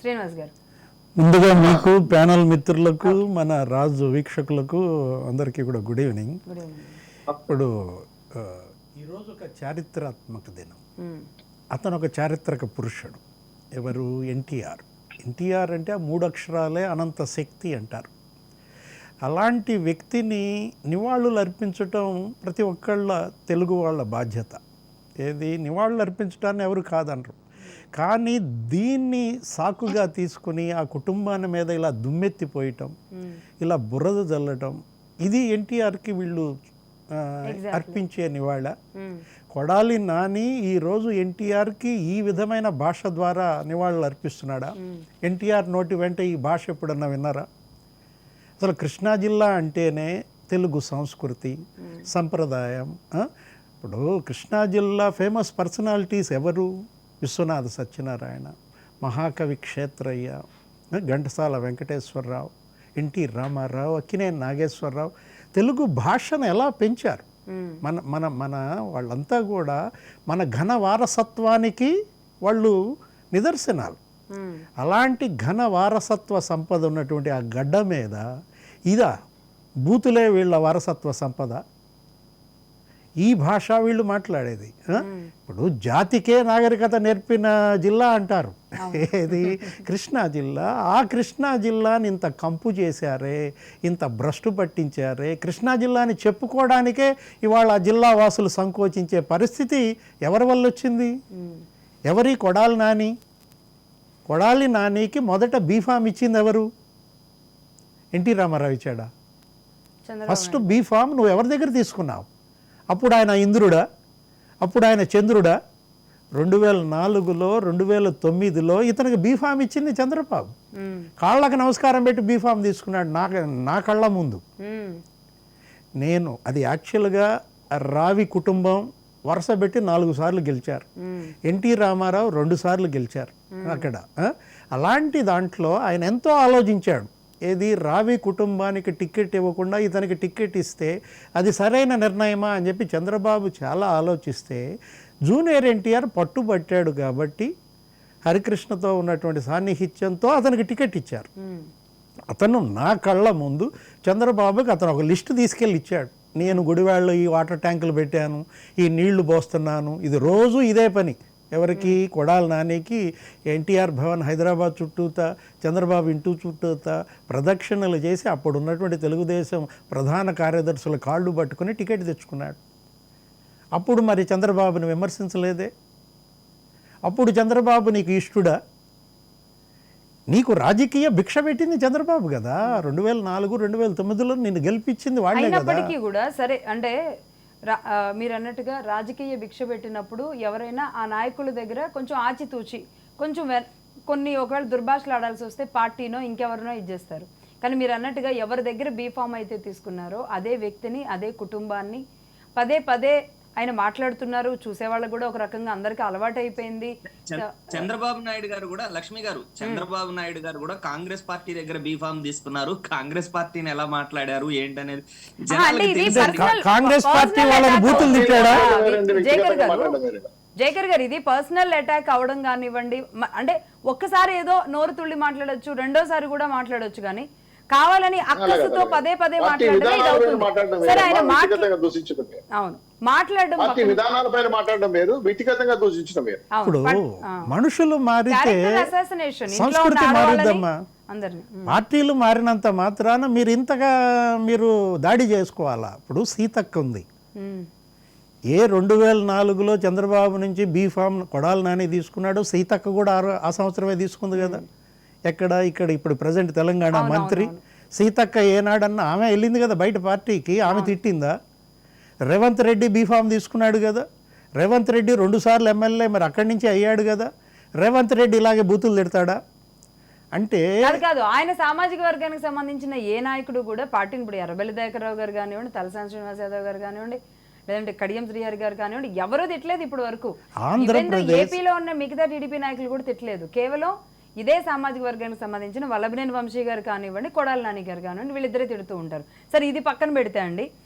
శ్రీనివాస్ గారు. ముందుగా మీకు ప్యానల్ మిత్రులకు మన రాజు వీక్షకులకు అందరికీ కూడా గుడ్ ఈవినింగ్. ఇప్పుడు ఈరోజు ఒక చారిత్రాత్మక దినం. అతను ఒక చారిత్రక పురుషుడు. ఎవరు? ఎన్టీఆర్. ఎన్టీఆర్ అంటే ఆ 3 అక్షరాలే అనంత శక్తి అంటారు. అలాంటి వ్యక్తిని నివాళులు అర్పించటం ప్రతి ఒక్కళ్ళ తెలుగు వాళ్ళ బాధ్యత. ఏది నివాళులు అర్పించడాన్ని ఎవరు కాదనరు. కానీ దీన్ని సాకుగా తీసుకుని ఆ కుటుంబాన్ని మీద ఇలా దుమ్మెత్తిపోయటం, ఇలా బురద జల్లటం, ఇది ఎన్టీఆర్కి వీళ్ళు అర్పించే నివాళ. కొడాలి నాని ఈరోజు ఎన్టీఆర్కి ఈ విధమైన భాష ద్వారా నివాళులు అర్పిస్తున్నాడా? ఎన్టీఆర్ నోటి వెంట ఈ భాష ఎప్పుడన్నా విన్నారా? అసలు కృష్ణా జిల్లా అంటేనే తెలుగు సంస్కృతి సంప్రదాయం. ఇప్పుడు కృష్ణా జిల్లా ఫేమస్ పర్సనాలిటీస్ ఎవరు? విశ్వనాథ సత్యనారాయణ, మహాకవి క్షేత్రయ్య, ఘంటసాల వెంకటేశ్వరరావు, ఎన్టీ రామారావు, అక్కినేని నాగేశ్వరరావు తెలుగు భాషను ఎలా పెంచారు. మన మన మన వాళ్ళంతా కూడా మన ఘన వారసత్వానికి వాళ్ళు నిదర్శనాలు. అలాంటి ఘన వారసత్వ సంపద ఉన్నటువంటి ఆ గడ్డ మీద ఇదా బూతులే వీళ్ళ వారసత్వ సంపద? ఈ భాష వీళ్ళు మాట్లాడేది. ఇప్పుడు జాతికే నాగరికత నేర్పిన జిల్లా అంటారు ఏది? కృష్ణా జిల్లా. ఆ కృష్ణా జిల్లాని ఇంత కంపు చేశారే, ఇంత భ్రష్టు పట్టించారే. కృష్ణా జిల్లాని చెప్పుకోవడానికే ఇవాళ ఆ జిల్లా వాసులు సంకోచించే పరిస్థితి ఎవరి వల్ల వచ్చింది? ఎవరి? కొడాలి నాని. కొడాలి నానికి మొదట బీఫామ్ ఇచ్చింది ఎవరు? ఎన్టీ రామారావు ఇచ్చాడా? ఫస్ట్ బీఫామ్ నువ్వు ఎవరి దగ్గర తీసుకున్నావు? అప్పుడు ఆయన ఇంద్రుడా? అప్పుడు ఆయన చంద్రుడా? 2004లో 2009లో ఇతనికి బీఫామ్ ఇచ్చింది చంద్రబాబు. కాళ్ళకు నమస్కారం పెట్టి బీఫామ్ తీసుకున్నాడు నా కళ్ళ ముందు. నేను అది యాక్చువల్గా రావి కుటుంబం వరుస పెట్టి 4 సార్లు గెలిచారు. ఎన్టీ రామారావు 2 సార్లు గెలిచారు అక్కడ. అలాంటి దాంట్లో ఆయన ఎంతో ఆలోచించాడు. ఏది? రావి కుటుంబానికి టికెట్ ఇవ్వకుండా ఇతనికి టికెట్ ఇస్తే అది సరైన నిర్ణయమా అని చెప్పి చంద్రబాబు చాలా ఆలోచిస్తే జూనియర్ ఎన్టీఆర్ పట్టుబట్టాడు కాబట్టి హరికృష్ణతో ఉన్నటువంటి సాన్నిహిత్యంతో అతనికి టికెట్ ఇచ్చారు. అతను నా కళ్ళ ముందు చంద్రబాబుకి అతను ఒక లిస్టు తీసుకెళ్ళి ఇచ్చాడు. నేను గుడివాడలో ఈ వాటర్ ట్యాంకులు పెట్టాను, ఈ నీళ్లు పోస్తున్నాను. ఇది రోజు ఇదే పని. ఎవరికి? కొడాలి నానికి ఎన్టీఆర్ భవన్ హైదరాబాద్ చుట్టూతా, చంద్రబాబు ఇంటూ చుట్టూతా ప్రదక్షిణలు చేసి అప్పుడు ఉన్నటువంటి తెలుగుదేశం ప్రధాన కార్యదర్శుల కాళ్ళు పట్టుకుని టికెట్ తెచ్చుకున్నాడు. అప్పుడు మరి చంద్రబాబుని విమర్శించలేదే? అప్పుడు చంద్రబాబు నీకు ఇష్టుడా? నీకు రాజకీయ భిక్ష పెట్టింది చంద్రబాబు కదా. 2004, 2009లో నిన్ను గెలిపించింది వాళ్ళే కదా. కూడా సరే అంటే మీరు అన్నట్టుగా రాజకీయ భిక్ష పెట్టినప్పుడు ఎవరైనా ఆ నాయకుల దగ్గర కొంచెం ఆచితూచి కొంచెం కొన్ని ఒకవేళ దుర్భాషలు ఆడాల్సి వస్తే పార్టీనో ఇంకెవరినో ఇచ్చేస్తారు. కానీ మీరు అన్నట్టుగా ఎవరి దగ్గర బీఫామ్ అయితే తీసుకున్నారో అదే వ్యక్తిని, అదే కుటుంబాన్ని పదే పదే ఆయన మాట్లాడుతున్నారు. చూసేవాళ్ళకు కూడా ఒక రకంగా అందరికి అలవాటు అయిపోయింది. చంద్రబాబు నాయుడు గారు కూడా, లక్ష్మి గారు, చంద్రబాబు నాయుడు గారు కూడా కాంగ్రెస్ పార్టీ దగ్గర బీఫామ్ తీసుకున్నారు. కాంగ్రెస్ పార్టీని ఎలా మాట్లాడారు ఏంటనేది కాంగ్రెస్ పార్టీ వాళ్ళని బూతులు తిట్టాడా? జయకర్ గారు, ఇది పర్సనల్ అటాక్ అవడం కానివ్వండి, అంటే ఒక్కసారి ఏదో నోరు తుళ్ళి మాట్లాడొచ్చు, రెండోసారి కూడా మాట్లాడొచ్చు, కానీ కావాలని అక్కసుతో పదే పదే మాట్లాడడం సరే. ఆయన అవును మాట్లాడడం విధానాలపైన మాట్లాడడం వేరు, వ్యక్తిగతంగా దూషించడం వేరు. ఇప్పుడు మనుషులు మారితే సంస్కృతి మారుద్దమ్మా. పార్టీలు మారినంత మాత్రాన మీరు ఇంతగా మీరు దాడి చేసుకోవాలా? ఇప్పుడు సీతక్క ఉంది. ఏ 2004లో చంద్రబాబు నుంచి బీఫామ్ కొడాలి నాని తీసుకున్నాడు, సీతక్క కూడా ఆ సంవత్సరమే తీసుకుంది కదా. ఎక్కడ? ఇక్కడ ఇప్పుడు ప్రజెంట్ తెలంగాణ మంత్రి సీతక్క ఏనాడన్నా ఆమె వెళ్ళింది కదా బయట పార్టీకి, ఆమె తిట్టిందా? రేవంత్ రెడ్డి బీఫామ్ తీసుకున్నాడు కదా. రేవంత్ రెడ్డి 2 సార్లు ఎమ్మెల్యే, మరి అక్కడి నుంచి అయ్యాడు కదా. రేవంత్ రెడ్డి ఇలాగే బూతులు తిడతాడా? అంటే కాదు, ఆయన సామాజిక వర్గానికి సంబంధించిన ఏ నాయకుడు కూడా పార్టీని, ఇప్పుడు ఎర్రబెల్లి దయాకర్రావు గారు కానివ్వండి, తలసాని శ్రీనివాస్ యాదవ్ గారు కానివ్వండి, లేదంటే కడియం శ్రీహరి గారు కానివ్వండి, ఎవరూ తిట్టలేదు ఇప్పటి వరకు. ఏపీలో ఉన్న మిగతా టీడీపీ నాయకులు కూడా తిట్టలేదు. కేవలం ఇదే సామాజిక వర్గానికి సంబంధించిన వల్లభనేని వంశీ గారు కానివ్వండి, కొడాలి నాని గారు కానివ్వండి, వీళ్ళిద్దరే తిడుతూ ఉంటారు. సరే, ఇది పక్కన పెడితే అండి,